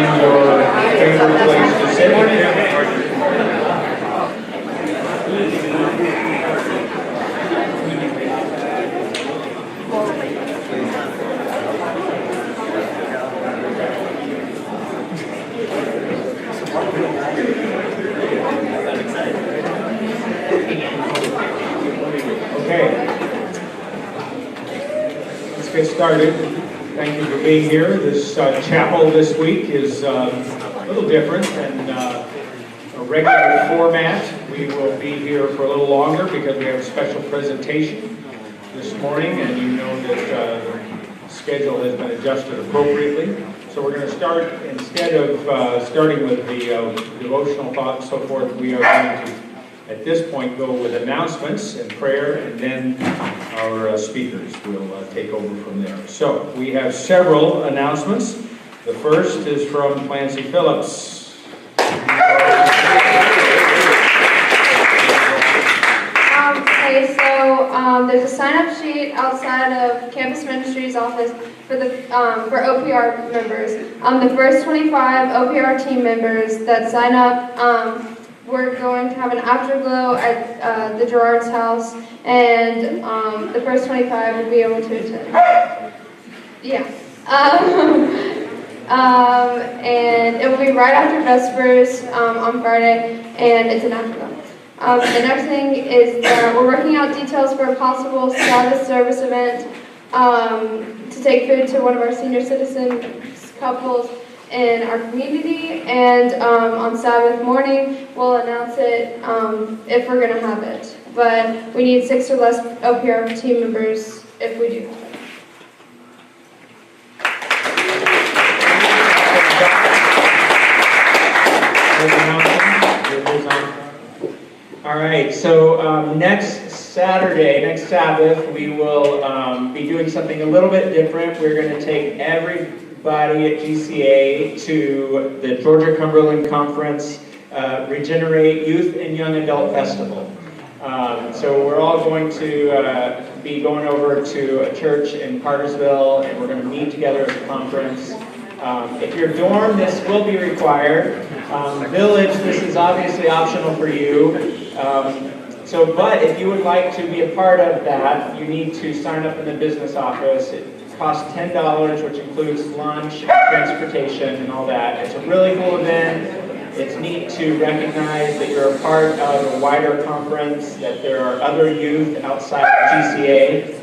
find your favorite place to sit. Okay, let's get started. Thank you for being here. This chapel this week is a little different than a regular format. We will be here for a little longer because we have a special presentation this morning, and you know that the schedule has been adjusted appropriately. So we're going to start, instead of starting with the devotional thought and so forth, we are going to, at this point, go with announcements and prayer, and then our speakers will take over from there. So we have several announcements. The first is from Clancy Phillips. Okay, so there's a sign-up sheet outside of Campus Ministries office for the for OPR members. The first 25 OPR team members that sign up, we're going to have an afterglow at the Gerard's house, and the first 25 will be able to attend. Yeah. And it will be right after Vespers on Friday, and it's an afterglow. The next thing is that we're working out details for a possible Sabbath service event to take food to one of our senior citizen couples in our community, and on Sabbath morning we'll announce it if we're going to have it. But we need 6 or less OPR team members if we do have it. All right, so next Sabbath, we will be doing something a little bit different. We're going to take everybody at GCA to the Georgia Cumberland Conference Regenerate Youth and Young Adult Festival. So we're all going to be going over to a church in Cartersville, and we're going to meet together at the conference. If you're dorm, this will be required. Village, this is obviously optional for you. But if you would like to be a part of that, you need to sign up in the business office. It costs $10, which includes lunch, transportation, and all that. It's a really cool event. It's neat to recognize that you're a part of a wider conference, that there are other youth outside of GCA.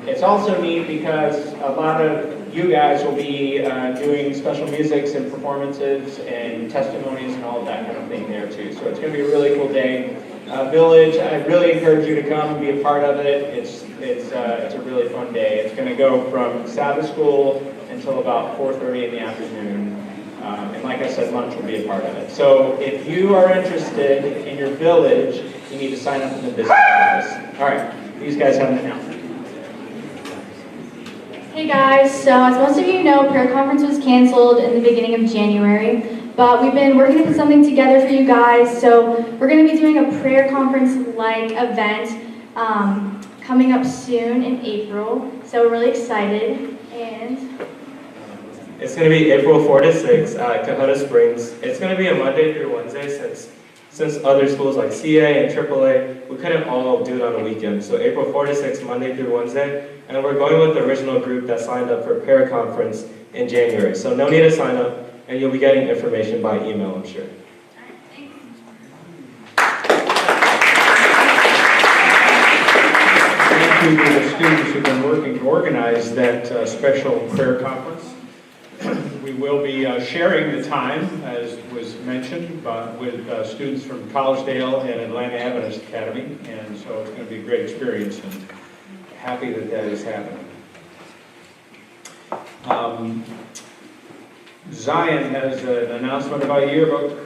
It's also neat because a lot of you guys will be doing special musics and performances and testimonies and all of that kind of thing there too. So it's going to be a really cool day. Village, I really encourage you to come and be a part of it. It's a really fun day. It's going to go from Sabbath school until about 4:30 in the afternoon. And like I said, lunch will be a part of it. So if you are interested in your village, you need to sign up in the business office. All right, these guys have an announcement. Hey guys, so as most of you know, prayer conference was canceled in the beginning of January, but we've been working to put something together for you guys. So we're going to be doing a prayer conference-like event coming up soon in April. So we're really excited, and it's going to be April 4 to 6 at Cohota Springs. It's going to be a Monday through Wednesday since other schools like CA and AAA, we couldn't all do it on a weekend. So April 4 to 6, Monday through Wednesday. And we're going with the original group that signed up for prayer conference in January. So no need to sign up, and you'll be getting information by email, I'm sure. Thank you to the students who've been working to organize that special prayer conference. We will be sharing the time, as was mentioned, with students from Collegedale and Atlanta Adventist Academy, and so it's going to be a great experience, and happy that that is happening. Zion has an announcement about a yearbook.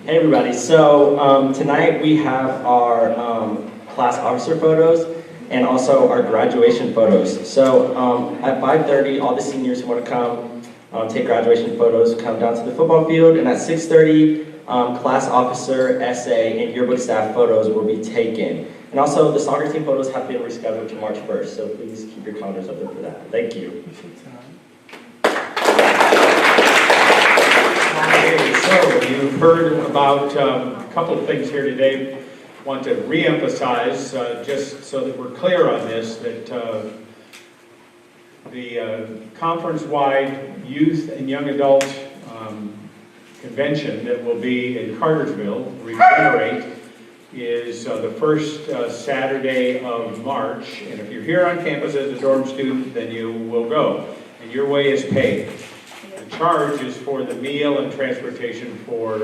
Hey everybody, so tonight we have our class officer photos and also our graduation photos. So at 5:30, all the seniors who want to come take graduation photos come down to the football field, and at 6:30, class officer, essay, and yearbook staff photos will be taken. And also, the soccer team photos have been rescheduled to March 1st, so please keep your calendars open for that. Thank you. Okay, so you've heard about a couple of things here today. Want to re-emphasize, just so that we're clear on this, that the conference-wide youth and young adult convention that will be in Cartersville, Regenerate, is the first Saturday of March. And if you're here on campus as a dorm student, then you will go. And your way is paid. The charge is for the meal and transportation for,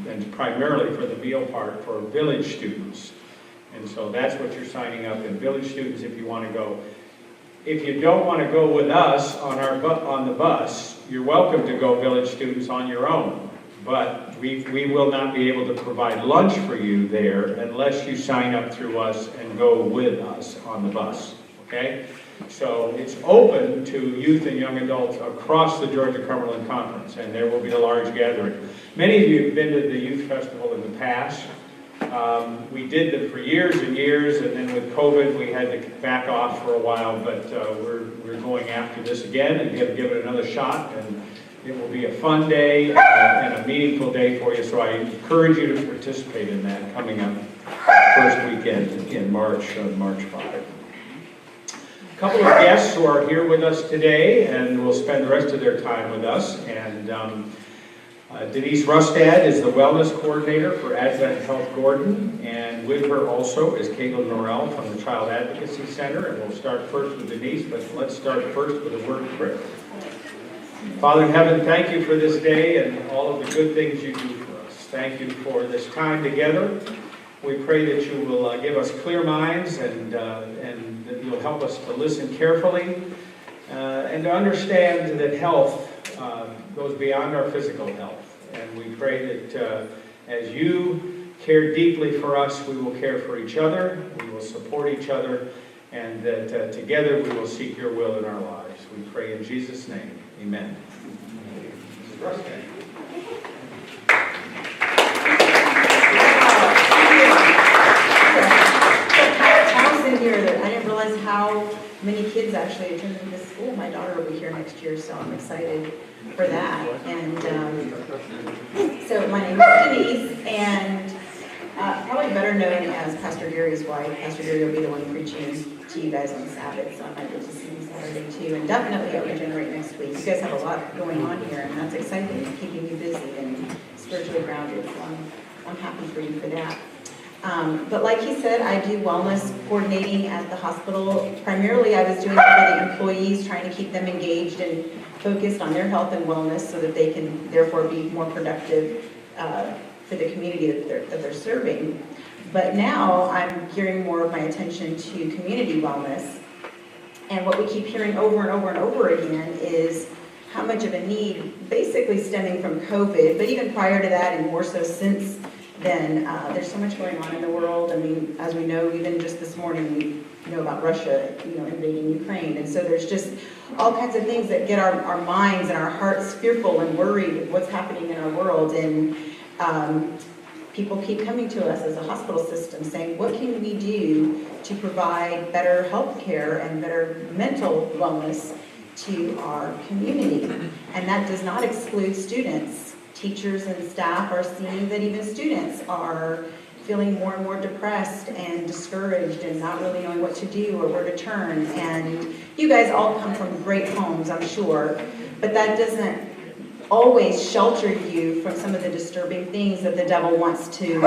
and primarily for the meal part, for village students. And so that's what you're signing up in, village students, if you want to go. If you don't want to go with us on the bus, you're welcome to go village students on your own. But we will not be able to provide lunch for you there unless you sign up through us and go with us on the bus, okay? So it's open to youth and young adults across the Georgia-Cumberland Conference, and there will be a large gathering. Many of you have been to the youth festival in the past. We did them for years and years, and then with COVID, we had to back off for a while, but we're going after this again and give it another shot, and it will be a fun day and a meaningful day for you, so I encourage you to participate in that coming up first weekend in March, on March 5. A couple of guests who are here with us today and will spend the rest of their time with us, and Denise Rustad is the Wellness Coordinator for Advent Health Gordon, and with her also is Caitlin Norrell from the Child Advocacy Center, and we'll start first with Denise, but let's start first with a word of prayer. Father in heaven, thank you for this day and all of the good things you do for us. Thank you for this time together. We pray that you will give us clear minds and that you'll help us to listen carefully and to understand that health goes beyond our physical health. And we pray that as you care deeply for us, we will care for each other, we will support each other, and that together we will seek your will in our lives. We pray in Jesus' name. Amen. In here that I didn't realize how many kids actually attended this school. My daughter will be here next year, so I'm excited for that. And so my name is Denise, and probably better known as Pastor Gary's wife. Pastor Gary will be the one preaching to you guys on Sabbath, so I might get to see you Saturday too. And definitely at Regenerate next week. You guys have a lot going on here, and that's exciting and keeping you busy and spiritually grounded. So I'm happy for you for that. But like he said, I do wellness coordinating at the hospital. Primarily, I was doing it for the employees, trying to keep them engaged and focused on their health and wellness so that they can therefore be more productive for the community that they're serving. But now I'm gearing more of my attention to community wellness. And what we keep hearing over and over and over again is how much of a need, basically stemming from COVID, but even prior to that and more so since then, there's so much going on in the world. I mean, as we know, even just this morning, we know about Russia, invading Ukraine. And so there's just all kinds of things that get our minds and our hearts fearful and worried with what's happening in our world. And people keep coming to us as a hospital system saying, what can we do to provide better health care and better mental wellness to our community? And that does not exclude students. Teachers and staff are seeing that even students are feeling more and more depressed and discouraged and not really knowing what to do or where to turn. And you guys all come from great homes, I'm sure, but that doesn't always shelter you from some of the disturbing things that the devil wants to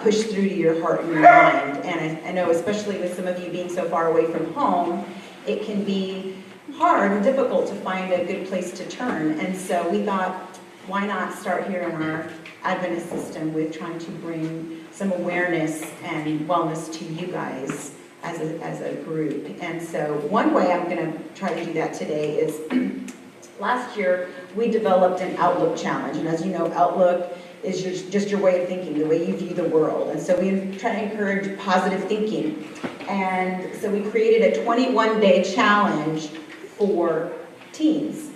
push through to your heart and your mind. And I know, especially with some of you being so far away from home, it can be hard and difficult to find a good place to turn. And so we thought, why not start here in our Adventist system with trying to bring some awareness and wellness to you guys as a group. And so one way I'm going to try to do that today is last year we developed an Outlook challenge. And as you know, Outlook is just your way of thinking, the way you view the world. And so we try to encourage positive thinking. And so we created a 21-day challenge for teens.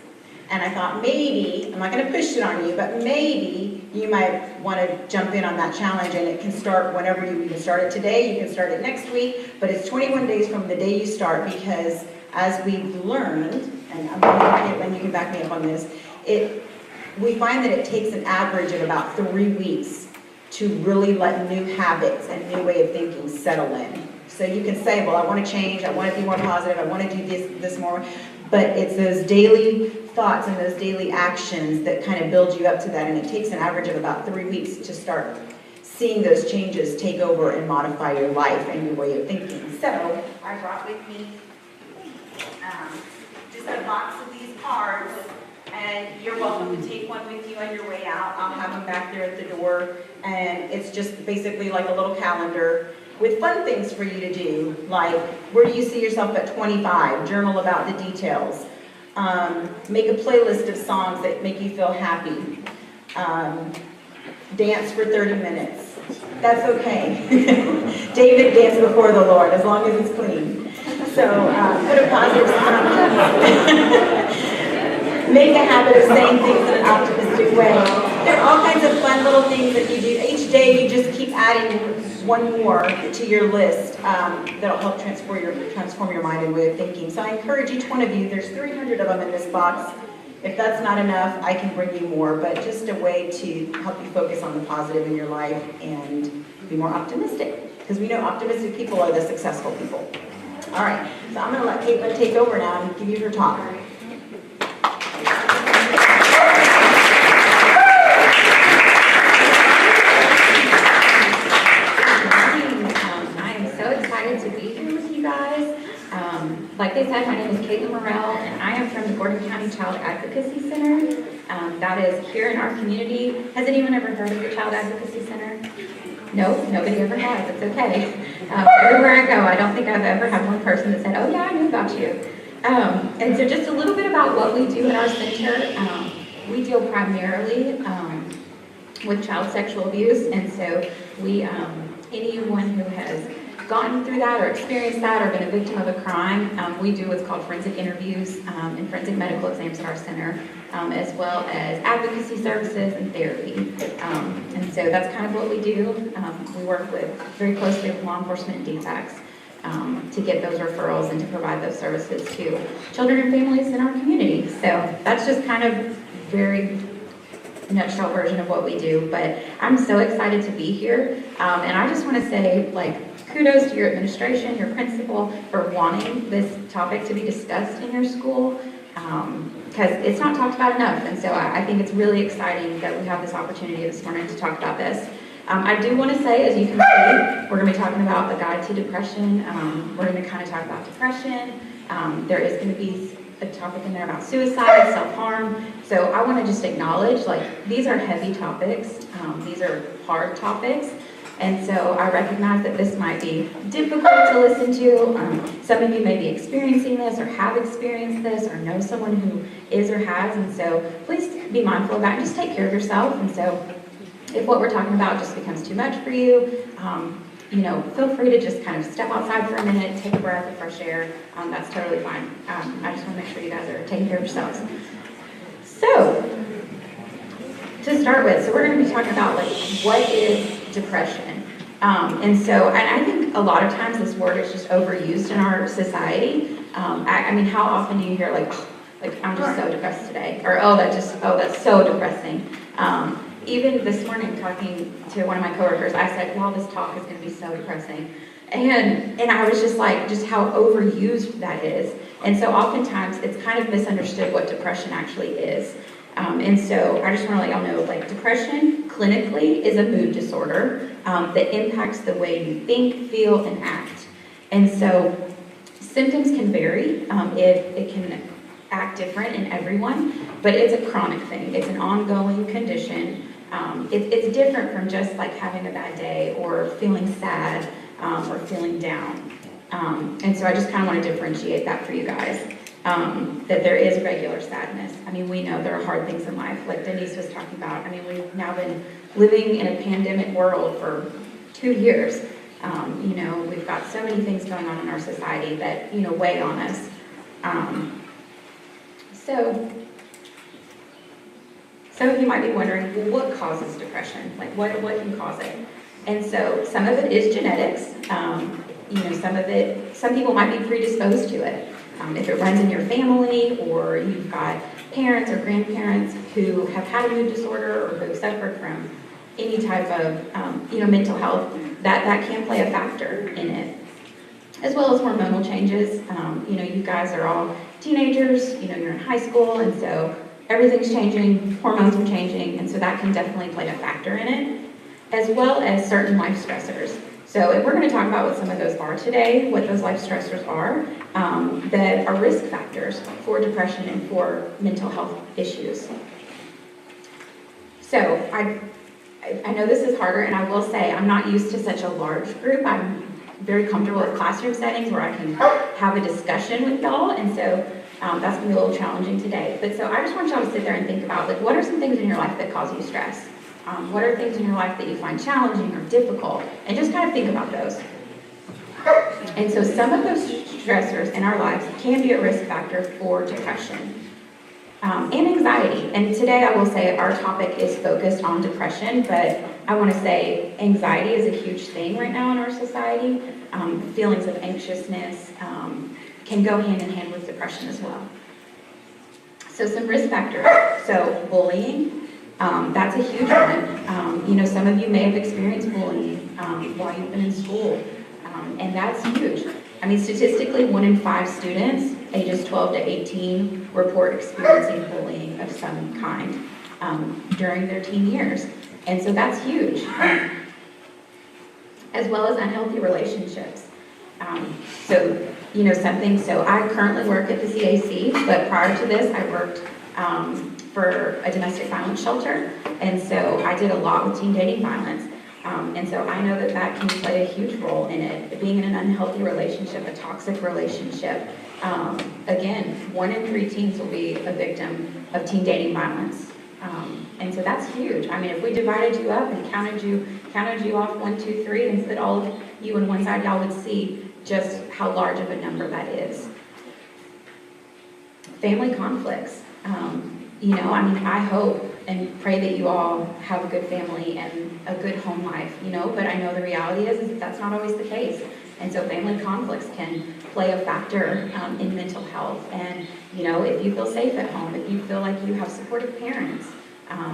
And I thought maybe, I'm not gonna push it on you, but maybe you might wanna jump in on that challenge, and it can start whenever you can start it today, you can start it next week, but it's 21 days from the day you start, because as we've learned, and I'm gonna get, Lynn, you can back me up on this, we find that it takes an average of about 3 weeks to really let new habits and new way of thinking settle in. So you can say, well, I want to change, I want to be more positive, I want to do this more, but it's those daily thoughts and those daily actions that kind of build you up to that, and it takes an average of about 3 weeks to start seeing those changes take over and modify your life and your way of thinking. So I brought with me just a box of these cards, and you're welcome to take one with you on your way out. I'll have them back there at the door, and it's just basically like a little calendar with fun things for you to do, like where do you see yourself at 25, journal about the details, make a playlist of songs that make you feel happy, dance for 30 minutes. That's okay. David danced before the Lord, as long as it's clean. So put a positive sign. Make a habit of saying things in an optimistic way. There are all kinds of fun little things that you do. Each day you just keep adding one more to your list that'll help transform your mind and way of thinking. So I encourage each one of you, there's 300 of them in this box. If that's not enough, I can bring you more, but just a way to help you focus on the positive in your life and be more optimistic. Because we know optimistic people are the successful people. All right, so I'm going to let Caitlin take over now and give you her talk. To be here with you guys. Like they said, my name is Caitlin Morrell, and I am from the Gordon County Child Advocacy Center. That is here in our community. Has anyone ever heard of the Child Advocacy Center? No, nobody ever has. It's okay. Everywhere I go, I don't think I've ever had one person that said, oh yeah, I knew about you. And so just a little bit about what we do in our center. We deal primarily with child sexual abuse, and so we, anyone who has gone through that or experienced that or been a victim of a crime, we do what's called forensic interviews and forensic medical exams at our center, as well as advocacy services and therapy. And so that's kind of what we do. We work very closely with law enforcement and DFACs to get those referrals and to provide those services to children and families in our community. So that's just kind of very nutshell version of what we do, but I'm so excited to be here. And I just want to say, kudos to your administration, your principal, for wanting this topic to be discussed in your school, because it's not talked about enough. And so I think it's really exciting that we have this opportunity this morning to talk about this. I do want to say, as you can see, we're going to be talking about a guide to depression. We're going to kind of talk about depression. There is going to be a topic in there about suicide, self-harm. So I want to just acknowledge, these are heavy topics. These are hard topics. And so I recognize that this might be difficult to listen to. Some of you may be experiencing this or have experienced this or know someone who is or has. And so please be mindful of that and just take care of yourself. And so if what we're talking about just becomes too much for you, feel free to just kind of step outside for a minute, take a breath of fresh air. That's totally fine. I just want to make sure you guys are taking care of yourselves. So, to start with, we're going to be talking about what is depression. And I think a lot of times this word is just overused in our society. I mean, how often do you hear I'm just so depressed today, or that's so depressing. Even this morning, talking to one of my coworkers, I said, "Wow, this talk is going to be so depressing," and I was just just how overused that is. And so oftentimes it's kind of misunderstood what depression actually is. And so I just want to let y'all know, depression clinically is a mood disorder that impacts the way you think, feel, and act. And so symptoms can vary. It can act different in everyone, but it's a chronic thing. It's an ongoing condition. It's different from just having a bad day or feeling sad or feeling down. And so I just kind of want to differentiate that for you guys. That there is regular sadness. I mean, we know there are hard things in life, like Denise was talking about. I mean, we've now been living in a pandemic world for 2 years. We've got so many things going on in our society that, weigh on us. So some of you might be wondering, well, what causes depression? Like, what can cause it? And so some of it is genetics. Some people might be predisposed to it. If it runs in your family, or you've got parents or grandparents who have had a mood disorder or who have suffered from any type of mental health, that can play a factor in it, as well as hormonal changes. You guys are all teenagers, you're in high school, and so everything's changing, hormones are changing, and so that can definitely play a factor in it, as well as certain life stressors. So we're going to talk about what some of those are today, what those life stressors are that are risk factors for depression and for mental health issues. So I know this is harder, and I will say I'm not used to such a large group. I'm very comfortable with classroom settings where I can have a discussion with y'all, and so that's going to be a little challenging today. But so I just want y'all to sit there and think about, like, what are some things in your life that cause you stress? What are things in your life that you find challenging or difficult? And just kind of think about those. And so some of those stressors in our lives can be a risk factor for depression and anxiety. And today I will say our topic is focused on depression, but I want to say anxiety is a huge thing right now in our society. Feelings of anxiousness can go hand in hand with depression as well. So some risk factors. So bullying. That's a huge one. Some of you may have experienced bullying while you've been in school, and that's huge. I mean, statistically, 1 in 5 students ages 12 to 18 report experiencing bullying of some kind during their teen years, and so that's huge, as well as unhealthy relationships. So I currently work at the CAC, but prior to this, I worked for a domestic violence shelter, and so I did a lot with teen dating violence, and so I know that can play a huge role in it, being in an unhealthy relationship, a toxic relationship. Again, 1 in 3 teens will be a victim of teen dating violence, and so that's huge. I mean, if we divided you up and counted you off 1, 2, 3, and put all of you on one side, y'all would see just how large of a number that is. Family conflicts. I hope and pray that you all have a good family and a good home life, but I know the reality is that's not always the case. And so family conflicts can play a factor in mental health. And, if you feel safe at home, if you feel like you have supportive parents,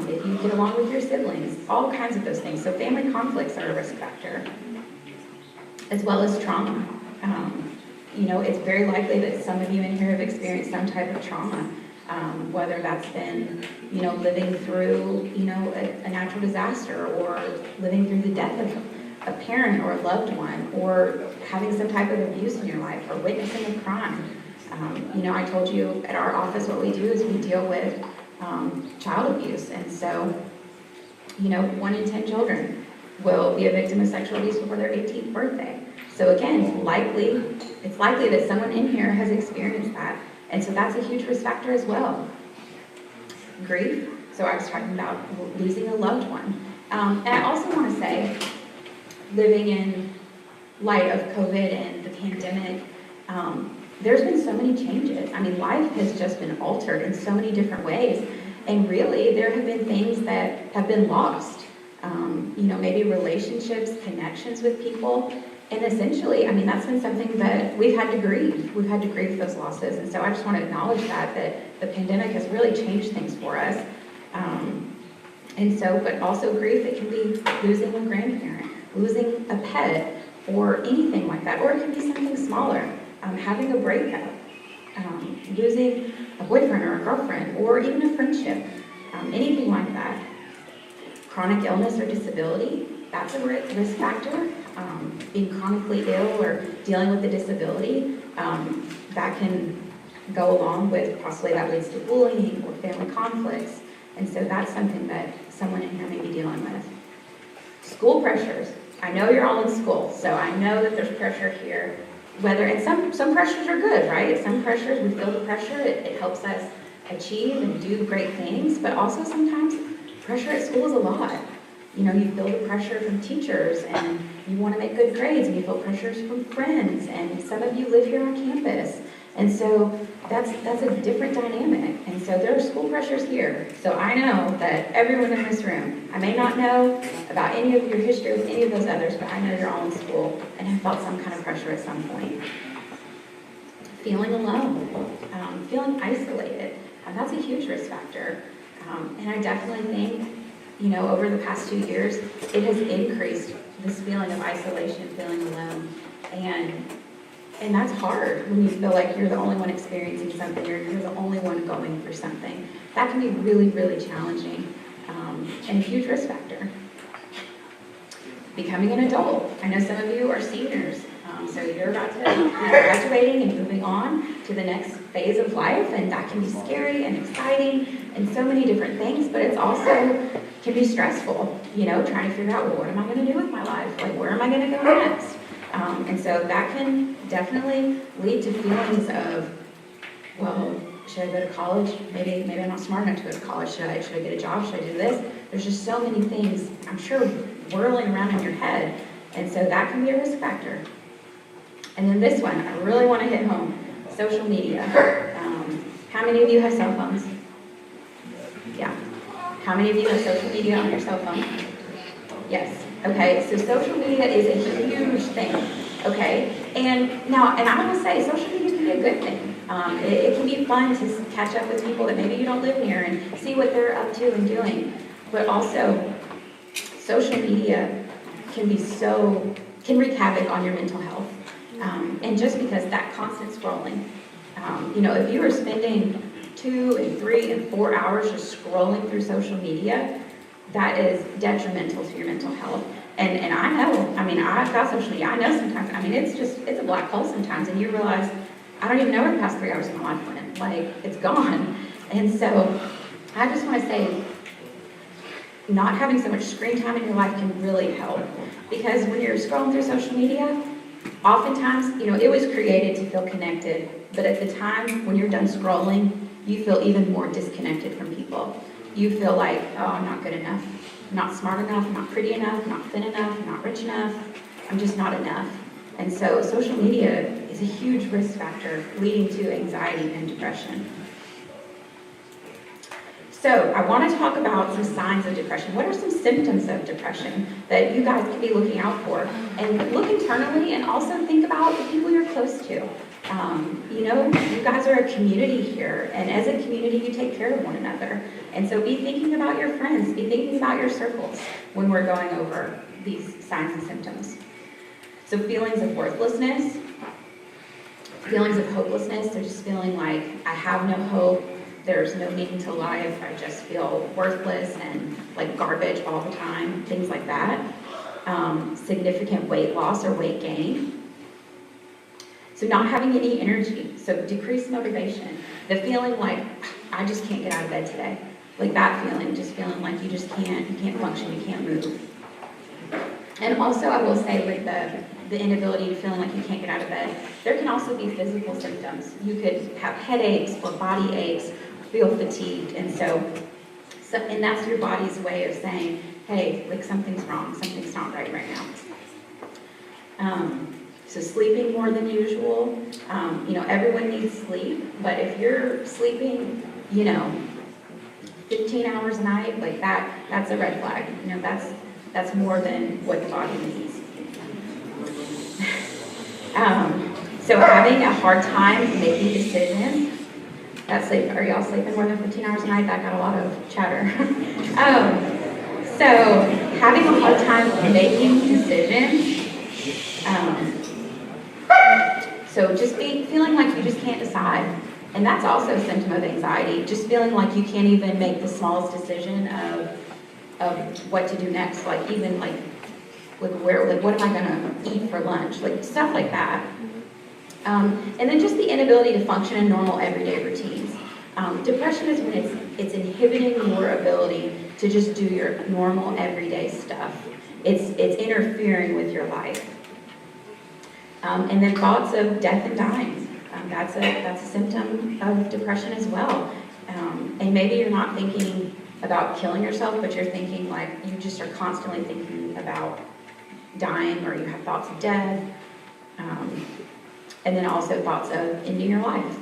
if you get along with your siblings, all kinds of those things. So family conflicts are a risk factor, as well as trauma. It's very likely that some of you in here have experienced some type of trauma. Whether that's been, living through, a natural disaster, or living through the death of a parent or a loved one, or having some type of abuse in your life, or witnessing a crime. I told you at our office what we do is we deal with child abuse, and so, 1 in 10 children will be a victim of sexual abuse before their 18th birthday. So again, it's likely that someone in here has experienced that. And so that's a huge risk factor as well. Grief. So I was talking about losing a loved one. And I also want to say, living in light of COVID and the pandemic, there's been so many changes. I mean, life has just been altered in so many different ways. And really, there have been things that have been lost. Maybe relationships, connections with people. And essentially, that's been something that we've had to grieve. We've had to grieve those losses. And so I just want to acknowledge that the pandemic has really changed things for us. But also grief, it can be losing a grandparent, losing a pet, or anything like that. Or it can be something smaller, having a breakup, losing a boyfriend or a girlfriend, or even a friendship, anything like that. Chronic illness or disability, that's a risk factor. Being chronically ill or dealing with a disability, that can go along with possibly that leads to bullying or family conflicts. And so that's something that someone in here may be dealing with. School pressures. I know you're all in school, so I know that there's pressure here. And some pressures are good, right? Some pressures, we feel the pressure, it helps us achieve and do great things, but also sometimes pressure at school is a lot. You feel the pressure from teachers, and you want to make good grades, and you feel pressures from friends, and some of you live here on campus, And so that's a different dynamic. And so there are school pressures here. So I know that everyone in this room, I may not know about any of your history with any of those others, but I know you're all in school and have felt some kind of pressure at some point. Feeling alone, feeling isolated, that's a huge risk factor. And I definitely think, over the past 2 years, it has increased this feeling of isolation, feeling alone. And that's hard when you feel like you're the only one experiencing something or you're the only one going through something. That can be really, really challenging and a huge risk factor. Becoming an adult. I know some of you are seniors, so you're about to be graduating and moving on to the next phase of life, and that can be scary and exciting and so many different things, but it's also can be stressful, trying to figure out, well, what am I going to do with my life? Like, where am I going to go next? And so that can definitely lead to feelings of, well, should I go to college? Maybe I'm not smart enough to go to college. Should I get a job? Should I do this? There's just so many things, I'm sure, whirling around in your head. And so that can be a risk factor. And then this one, I really want to hit home, social media. How many of you have cell phones? Yeah. How many of you have social media on your cell phone? Yes. Okay, so social media is a huge thing, okay? And I want to say social media can be a good thing. It can be fun to catch up with people that maybe you don't live near and see what they're up to and doing. But also, social media can wreak havoc on your mental health. And just because that constant scrolling, if you are spending 2 and 3 and 4 hours just scrolling through social media, that is detrimental to your mental health. And I know, I've got social media, I know sometimes, it's a black hole sometimes, and you realize, I don't even know where the past 3 hours of my life went, like, it's gone. And so, I just want to say, not having so much screen time in your life can really help. Because when you're scrolling through social media, oftentimes, it was created to feel connected, but at the time, when you're done scrolling, you feel even more disconnected from people. You feel like, oh, I'm not good enough, I'm not smart enough, I'm not pretty enough, I'm not thin enough, I'm not rich enough, I'm just not enough. And so social media is a huge risk factor leading to anxiety and depression. So I want to talk about some signs of depression. What are some symptoms of depression that you guys can be looking out for? And look internally and also think about the people you're close to. You guys are a community here, and as a community, you take care of one another. And so be thinking about your friends, be thinking about your circles when we're going over these signs and symptoms. So feelings of worthlessness, feelings of hopelessness, they're just feeling like I have no hope, there's no meaning to life, I just feel worthless and like garbage all the time, things like that. Significant weight loss or weight gain. So not having any energy, so decreased motivation. The feeling like, I just can't get out of bed today. Like that feeling, just feeling like you can't function, you can't move. And also I will say with the inability to feeling like you can't get out of bed, there can also be physical symptoms. You could have headaches or body aches, feel fatigued, and that's your body's way of saying, hey, like something's wrong, something's not right now. So sleeping more than usual, everyone needs sleep, but if you're sleeping, 15 hours a night, like that's a red flag. That's more than what the body needs. So having a hard time making decisions, are y'all sleeping more than 15 hours a night? That got a lot of chatter. So having a hard time making decisions, so just feeling like you just can't decide. And that's also a symptom of anxiety, just feeling like you can't even make the smallest decision of what to do next, like even like what am I gonna eat for lunch, like stuff like that. And then just the inability to function in normal everyday routines. Depression is when it's inhibiting your ability to just do your normal everyday stuff. It's interfering with your life. And then thoughts of death and dying. That's a symptom of depression as well. And maybe you're not thinking about killing yourself, but you're thinking like you just are constantly thinking about dying, or you have thoughts of death. and then also thoughts of ending your life.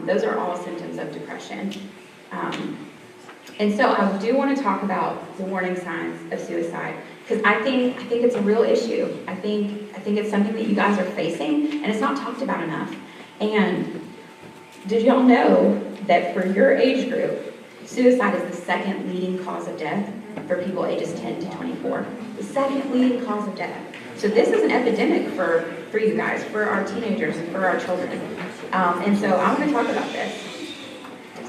Those are all symptoms of depression. And so I do want to talk about the warning signs of suicide, because I think it's a real issue. I think it's something that you guys are facing, and it's not talked about enough. And did y'all know that for your age group, suicide is the second leading cause of death for people ages 10 to 24? The second leading cause of death. So this is an epidemic for you guys, for our teenagers, and for our children. And so I'm going to talk about this.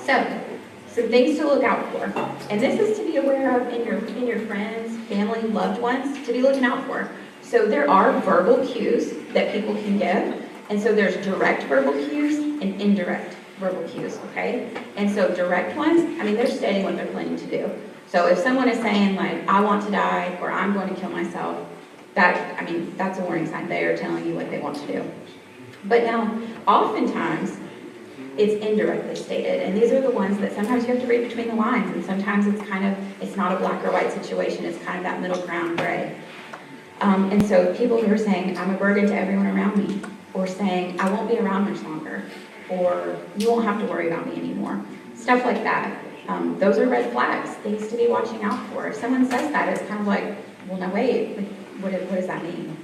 So, some things to look out for. And this is to be aware of in your friends, family, loved ones, to be looking out for. So there are verbal cues that people can give. And so there's direct verbal cues and indirect verbal cues, okay? And so direct ones, I mean, they're stating what they're planning to do. So if someone is saying, like, I want to die, or I'm going to kill myself, that's a warning sign. They are telling you what they want to do. But now, oftentimes, it's indirectly stated, and these are the ones that sometimes you have to read between the lines, and sometimes it's not a black or white situation, it's kind of that middle ground gray. And so people who are saying, I'm a burden to everyone around me, or saying, I won't be around much longer, or you won't have to worry about me anymore, stuff like that. Those are red flags, things to be watching out for. If someone says that, it's kind of like, well, no, wait, what does that mean?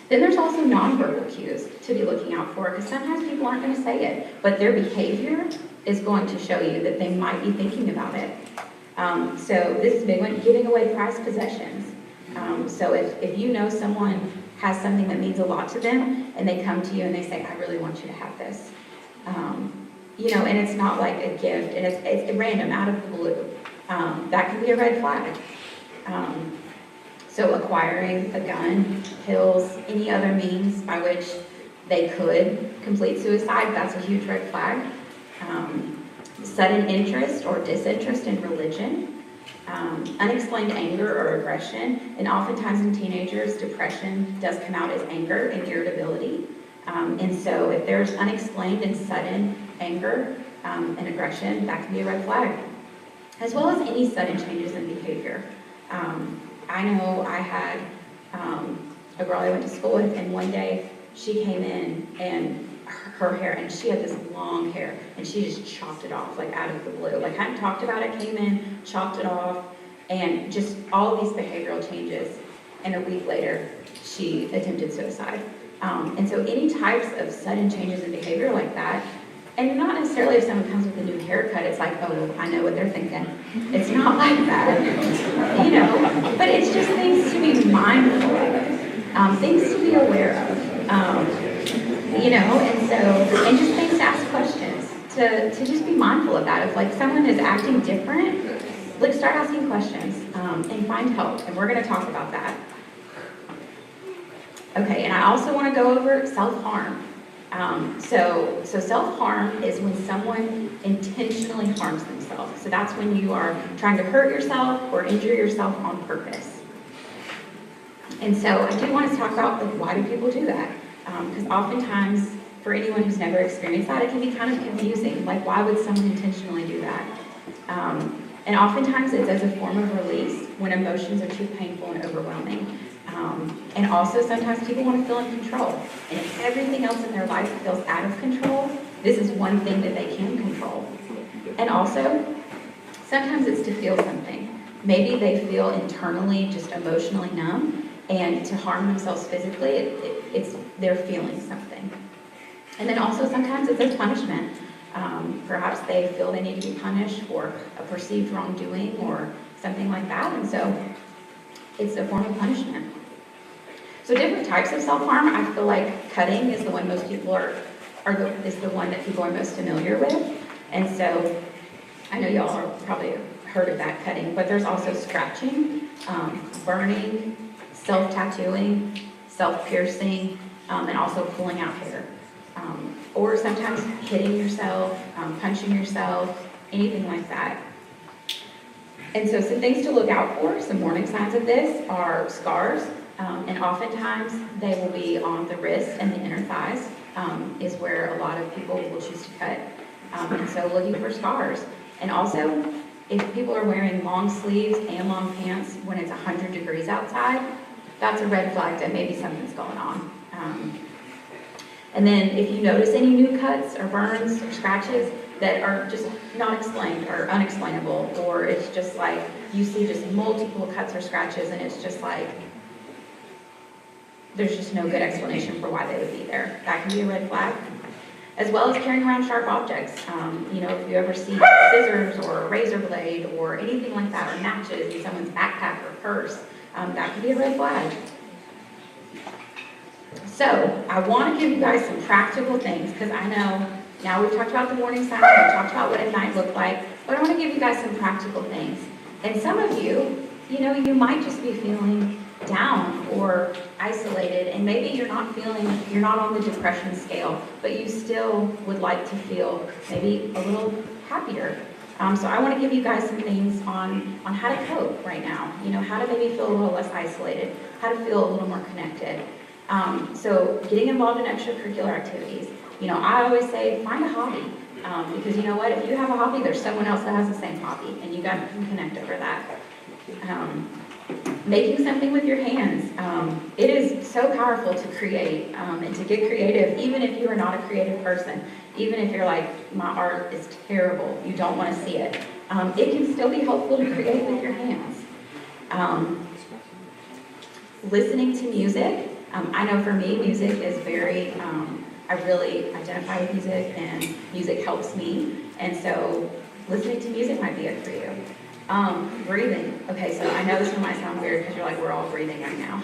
Then there's also nonverbal cues to be looking out for, because sometimes people aren't going to say it, but their behavior is going to show you that they might be thinking about it. So this is a big one, giving away prized possessions. So if you know someone has something that means a lot to them, and they come to you and they say, I really want you to have this. And it's not like a gift, and it's random, out of the blue. That can be a red flag. So acquiring a gun, pills, any other means by which they could complete suicide, that's a huge red flag. Sudden interest or disinterest in religion, unexplained anger or aggression, and oftentimes in teenagers, depression does come out as anger and irritability. And so if there's unexplained and sudden anger and aggression, that can be a red flag, as well as any sudden changes in behavior. I know I had a girl I went to school with, and one day she came in and her hair, and she had this long hair, and she just chopped it off, like out of the blue. Like, hadn't talked about it, came in, chopped it off, and just all these behavioral changes. And a week later, she attempted suicide. And so any types of sudden changes in behavior like that, and not necessarily if someone comes with a new haircut, it's like, oh, I know what they're thinking. It's not like that, but it's just things to be mindful of, things to be aware of, and just things to ask questions, to just be mindful of that. If like someone is acting different, like start asking questions and find help, and we're going to talk about that. Okay, and I also want to go over self-harm. So self-harm is when someone intentionally harms themselves. So that's when you are trying to hurt yourself or injure yourself on purpose. And so I do want to talk about, like, why do people do that? Because oftentimes, for anyone who's never experienced that, it can be kind of confusing. Like, why would someone intentionally do that? And oftentimes it's as a form of release when emotions are too painful and overwhelming. And also sometimes people want to feel in control. And if everything else in their life feels out of control, this is one thing that they can control. And also, sometimes it's to feel something. Maybe they feel internally just emotionally numb, and to harm themselves physically, they're feeling something. And then also sometimes it's a punishment. Perhaps they feel they need to be punished for a perceived wrongdoing or something like that, and so it's a form of punishment. So different types of self-harm, I feel like cutting is the one most people is the one that people are most familiar with. And so I know y'all are probably heard of that, cutting, but there's also scratching, burning, self-tattooing, self-piercing, and also pulling out hair. Or sometimes hitting yourself, punching yourself, anything like that. And so some things to look out for, some warning signs of this are scars, and oftentimes they will be on the wrists and the inner thighs, is where a lot of people will choose to cut. And so looking for scars. And also, if people are wearing long sleeves and long pants when it's 100 degrees outside, that's a red flag that maybe something's going on. And then if you notice any new cuts or burns or scratches that are just not explained or unexplainable, or it's just like you see just multiple cuts or scratches and it's just like there's just no good explanation for why they would be there, that can be a red flag. As well as carrying around sharp objects. If you ever see scissors or a razor blade or anything like that, or matches in someone's backpack or purse, that could be a red flag. So I want to give you guys some practical things, because I know now we've talked about the warning signs, we've talked about what it might look like, but I want to give you guys some practical things. And some of you, you might just be feeling down or isolated, and maybe you're not on the depression scale, but you still would like to feel maybe a little happier. So I want to give you guys some things on how to cope right now, how to maybe feel a little less isolated, how to feel a little more connected. So getting involved in extracurricular activities. I always say find a hobby, because you know what, if you have a hobby, there's someone else that has the same hobby, and you guys can connect over that. Making something with your hands. It is so powerful to create and to get creative, even if you are not a creative person. Even if you're like, my art is terrible, you don't want to see it. It can still be helpful to create with your hands. Listening to music. I know for me, music is very, I really identify with music, and music helps me. And so listening to music might be it for you. Breathing. Okay, so I know this one might sound weird because you're like, we're all breathing right now.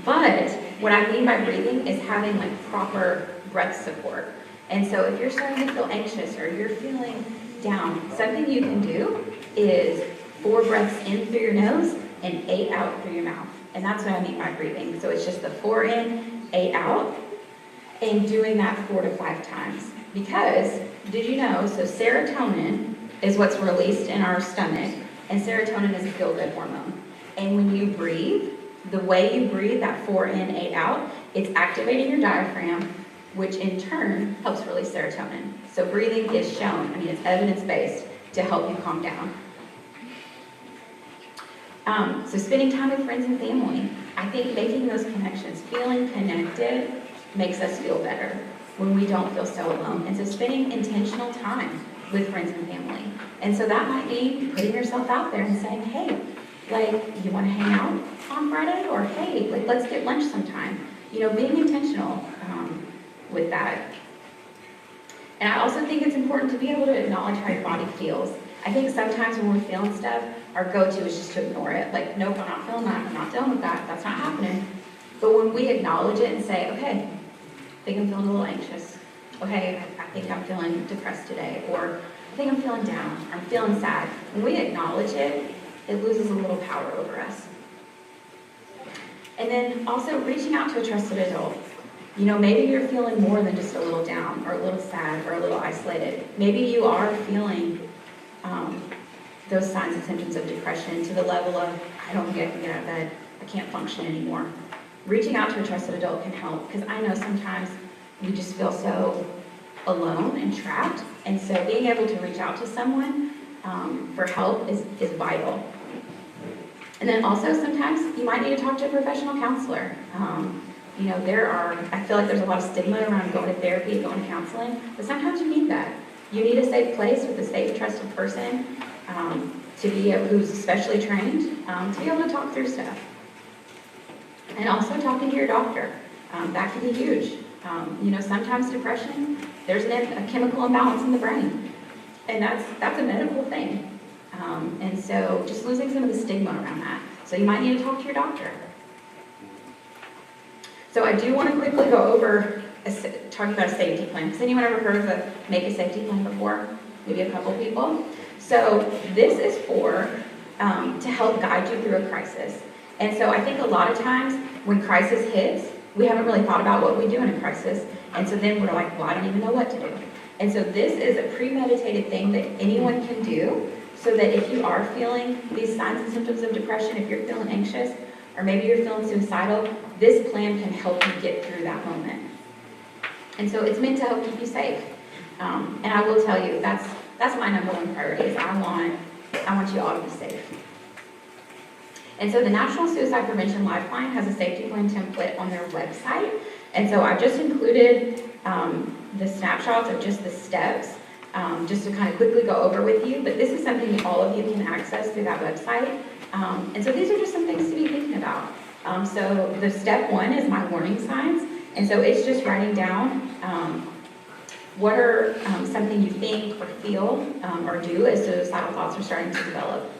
But what I mean by breathing is having like proper breath support. And so if you're starting to feel anxious or you're feeling down, something you can do is 4 breaths in through your nose and 8 out through your mouth. And that's what I mean by breathing. So it's just the 4 in, 8 out, and doing that 4 to 5 times. Because, did you know, so serotonin is what's released in our stomach, and serotonin is a feel-good hormone. And when you breathe, the way you breathe, that 4 in, 8 out, it's activating your diaphragm, which in turn helps release serotonin. So breathing is shown, it's evidence-based to help you calm down. So spending time with friends and family. I think making those connections, feeling connected, makes us feel better when we don't feel so alone. And so spending intentional time with friends and family. And so that might be putting yourself out there and saying, hey, you want to hang out on Friday? Or hey, let's get lunch sometime. Being intentional with that. And I also think it's important to be able to acknowledge how your body feels. I think sometimes when we're feeling stuff, our go-to is just to ignore it. Like, nope, I'm not feeling that, I'm not dealing with that, that's not happening. But when we acknowledge it and say, okay, I think I'm feeling a little anxious. Okay, I think I'm feeling depressed today. Or I think I'm feeling down, or I'm feeling sad. When we acknowledge it, it loses a little power over us. And then also reaching out to a trusted adult. Maybe you're feeling more than just a little down, or a little sad, or a little isolated. Maybe you are feeling those signs and symptoms of depression to the level of, I don't think I can get out of bed, I can't function anymore. Reaching out to a trusted adult can help, because I know sometimes we just feel so alone and trapped, and so being able to reach out to someone for help is vital. And then also sometimes you might need to talk to a professional counselor. I feel like there's a lot of stigma around going to therapy, going to counseling, but sometimes you need that. You need a safe place with a safe, trusted person who's especially trained to be able to talk through stuff. And also talking to your doctor. That can be huge. Sometimes depression, there's a chemical imbalance in the brain. And that's a medical thing. And so just losing some of the stigma around that. So you might need to talk to your doctor. So I do want to quickly go over talking about a safety plan. Has anyone ever heard of make a safety plan before? Maybe a couple people. So this is to help guide you through a crisis. And so I think a lot of times when crisis hits, we haven't really thought about what we do in a crisis. And so then we're like, well, I don't even know what to do. And so this is a premeditated thing that anyone can do, so that if you are feeling these signs and symptoms of depression, if you're feeling anxious, or maybe you're feeling suicidal, this plan can help you get through that moment. And so it's meant to help keep you safe. And I will tell you, that's my number one priority, is I want you all to be safe. And so the National Suicide Prevention Lifeline has a safety plan template on their website. And so I just included the snapshots of just the steps, just to kind of quickly go over with you, but this is something that all of you can access through that website. And so these are just some things to be thinking about. So the step 1 is my warning signs, and so it's just writing down what are something you think or feel or do as suicidal thoughts are starting to develop.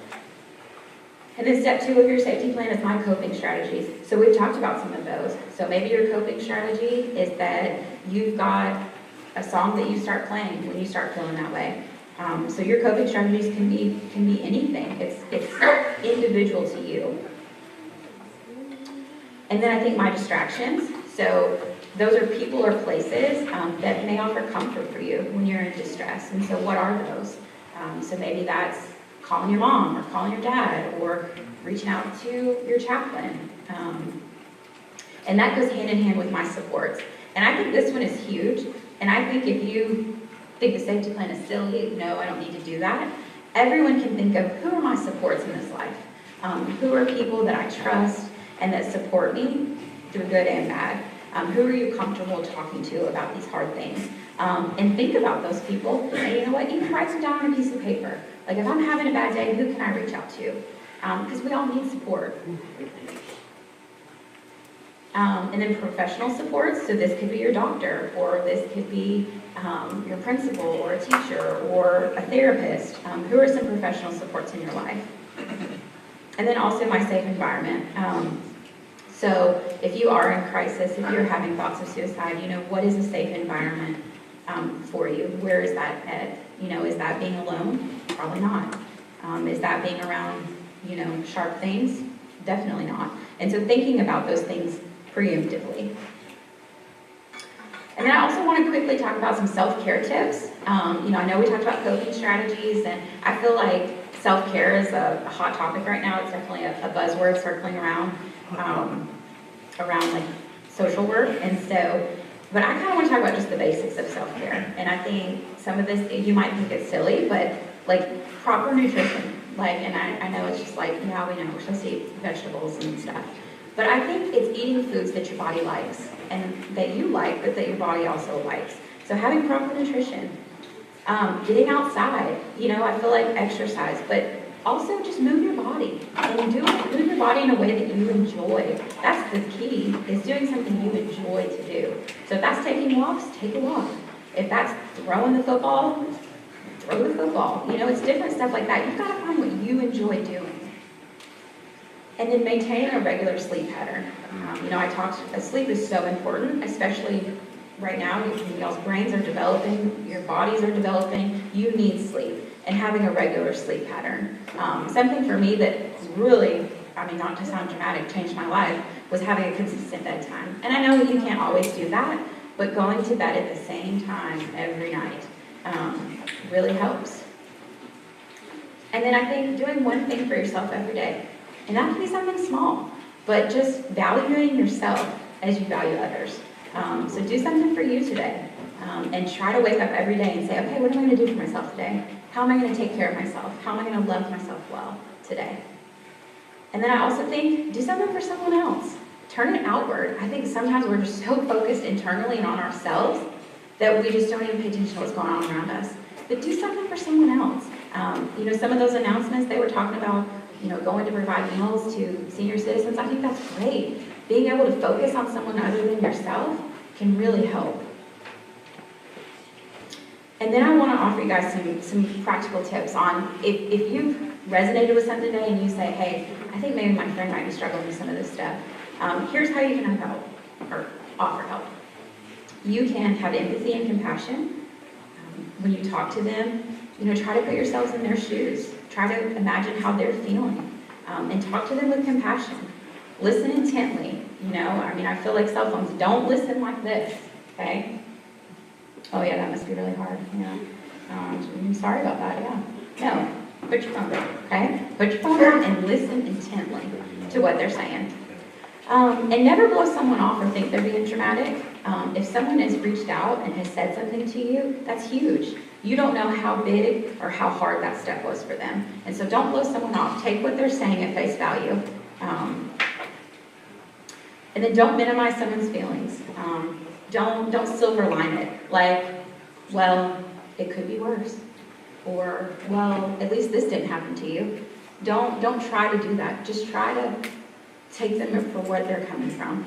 And then step 2 of your safety plan is my coping strategies. So we've talked about some of those. So maybe your coping strategy is that you've got a song that you start playing when you start feeling that way. So your coping strategies can be anything. It's individual to you. And then I think my distractions. So those are people or places that may offer comfort for you when you're in distress. And so what are those? So maybe that's calling your mom or calling your dad or reaching out to your chaplain. And that goes hand in hand with my supports. And I think this one is huge. And I think if you think the safety plan is silly, no, I don't need to do that. Everyone can think of who are my supports in this life? Who are people that I trust and that support me through good and bad? Who are you comfortable talking to about these hard things? And think about those people. And you know what? You can write them down on a piece of paper. Like if I'm having a bad day, who can I reach out to? Because we all need support. And then professional supports. So this could be your doctor, or this could be your principal, or a teacher, or a therapist. Who are some professional supports in your life? And then also my safe environment. So if you are in crisis, if you're having thoughts of suicide, you know, what is a safe environment for you? Where is that at? You know, is that being alone? Probably not. Is that being around, you know, sharp things? Definitely not. And so thinking about those things preemptively. And then I also want to quickly talk about some self-care tips. You know, I know we talked about coping strategies, and I feel like self-care is a hot topic right now. It's definitely a buzzword circling around like social work. And so, but I kind of want to talk about just the basics of self-care. And I think some of this, you might think it's silly, but like proper nutrition. Like, and I know it's just like, yeah, we know we're supposed to eat vegetables and stuff. But I think it's eating foods that your body likes and that you like, but that your body also likes. So having proper nutrition, getting outside, you know, I feel like exercise, but also just move your body and move your body in a way that you enjoy. That's the key, is doing something you enjoy to do. So if that's taking walks, take a walk. If that's throwing the football, throw the football. You know, it's different stuff like that. You've got to find what you enjoy doing. And then maintain a regular sleep pattern. You know, sleep is so important, especially right now. Y'all's brains are developing, your bodies are developing. You need sleep, and having a regular sleep pattern. Something for me that really, I mean, not to sound dramatic, changed my life was having a consistent bedtime. And I know you can't always do that, but going to bed at the same time every night really helps. And then I think doing one thing for yourself every day. And that can be something small, but just valuing yourself as you value others. So do something for you today, and try to wake up every day and say, okay, what am I going to do for myself today? How am I going to take care of myself? How am I going to love myself well today? And then I also think, do something for someone else. Turn it outward. I think sometimes we're just so focused internally and on ourselves that we just don't even pay attention to what's going on around us. But do something for someone else. You know, some of those announcements, they were talking about, you know, going to provide meals to senior citizens. I think that's great. Being able to focus on someone other than yourself can really help. And then I want to offer you guys some practical tips on if you've resonated with something today and you say, hey, I think maybe my friend might be struggling with some of this stuff. Here's how you can help or offer help. You can have empathy and compassion. When you talk to them, you know, try to put yourselves in their shoes. Try to imagine how they're feeling, and talk to them with compassion. Listen intently. You know, I mean, I feel like cell phones don't listen like this. Okay. Oh yeah, that must be really hard. Yeah. I'm sorry about that. Yeah. No, put your phone down. Okay. Put your phone down and listen intently to what they're saying. And never blow someone off or think they're being dramatic. If someone has reached out and has said something to you, that's huge. You don't know how big or how hard that step was for them. And so don't blow someone off. Take what they're saying at face value. And then don't minimize someone's feelings. Don't silver line it. Like, well, it could be worse. Or, well, at least this didn't happen to you. Don't try to do that. Just try to take them for where they're coming from.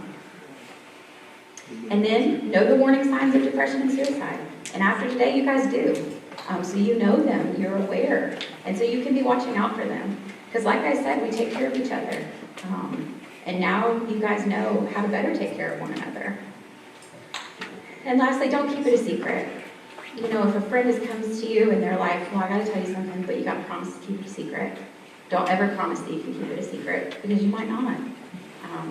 And then know the warning signs of depression and suicide. And after today, you guys do. So you know them, you're aware. And so you can be watching out for them. Because like I said, we take care of each other. And now you guys know how to better take care of one another. And lastly, don't keep it a secret. You know, if a friend comes to you and they're like, well, I gotta tell you something, but you gotta promise to keep it a secret. Don't ever promise that you can keep it a secret, because you might not.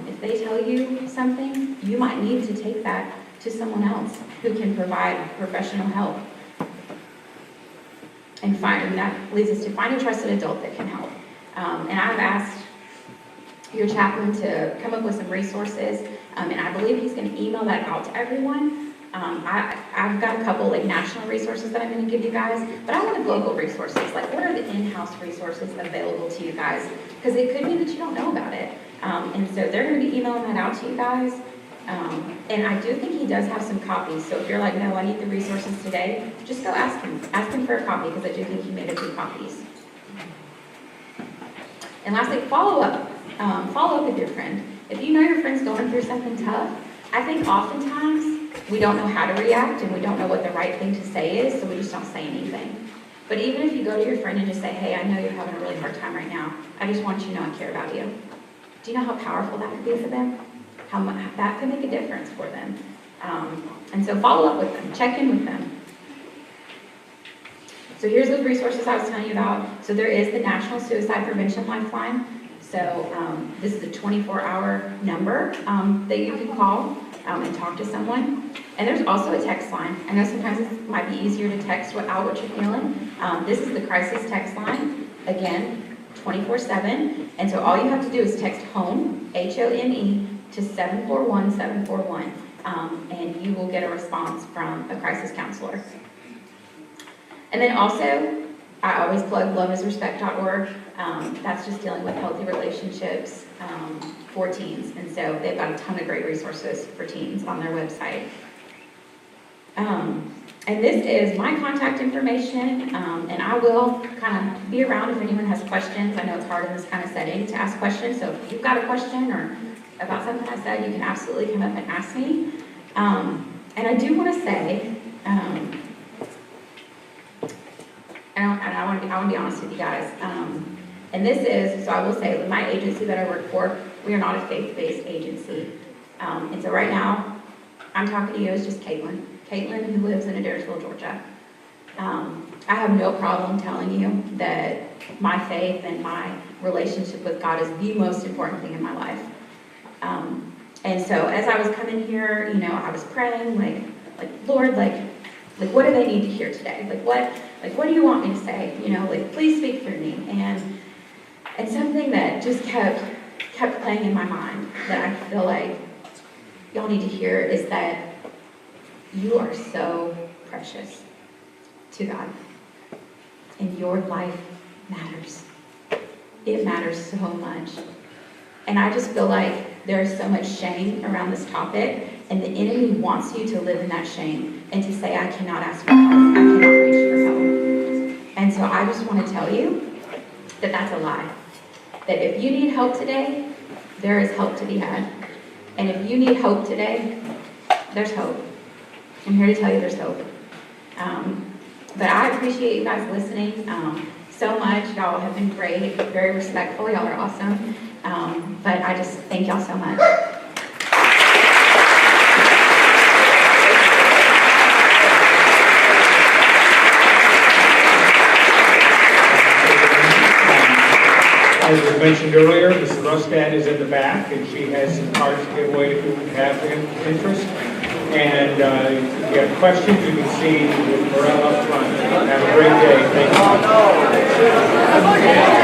If they tell you something, you might need to take that to someone else who can provide professional help. And that leads us to find a trusted adult that can help. And I've asked your chaplain to come up with some resources, and I believe he's going to email that out to everyone. I've got a couple like national resources that I'm going to give you guys, but I wanted local resources. Like, what are the in-house resources available to you guys? Because it could be that you don't know about it. And so they're going to be emailing that out to you guys. And I do think he does have some copies. So if you're like, no, I need the resources today, just go ask him. Ask him for a copy, because I do think he made a few copies. And lastly, follow up. Follow up with your friend. If you know your friend's going through something tough, I think oftentimes we don't know how to react and we don't know what the right thing to say is, so we just don't say anything. But even if you go to your friend and just say, hey, I know you're having a really hard time right now. I just want you to know I care about you. Do you know how powerful that could be for them? How much that could make a difference for them. And so follow up with them. Check in with them. So here's those resources I was telling you about. So there is the National Suicide Prevention Lifeline. So this is a 24-hour number that you can call and talk to someone. And there's also a text line. I know sometimes it might be easier to text out what you're feeling. This is the crisis text line. Again, 24/7. And so all you have to do is text HOME, HOME, to 741-741. And you will get a response from a crisis counselor. And then also, I always plug loveisrespect.org. That's just dealing with healthy relationships for teens. And so they've got a ton of great resources for teens on their website. And this is my contact information, and I will kind of be around if anyone has questions. I know it's hard in this kind of setting to ask questions, so if you've got a question or about something I said, you can absolutely come up and ask me. And I do want to say, I want to be honest with you guys. And this is, so I will say, my agency that I work for, we are not a faith-based agency. And so right now, I'm talking to you as just Caitlin. Caitlin, who lives in Adairsville, Georgia. I have no problem telling you that my faith and my relationship with God is the most important thing in my life. And so as I was coming here, you know, I was praying, like Lord, like what do they need to hear today? What do you want me to say? You know, like, please speak through me. And something that just kept playing in my mind that I feel like y'all need to hear is that you are so precious to God. And your life matters. It matters so much. And I just feel like there is so much shame around this topic, and the enemy wants you to live in that shame and to say, I cannot ask for help, I cannot reach for help. And so I just want to tell you that that's a lie. That if you need help today, there is help to be had. And if you need hope today, there's hope. I'm here to tell you there's hope. But I appreciate you guys listening so much. Y'all have been great, very respectful. Y'all are awesome. But I just thank y'all so much. As was mentioned earlier, Mrs. Rustad is in the back, and she has some cards to give away if you have interest. And if you have questions, you can see Morel up front. Have a great day. Thank you.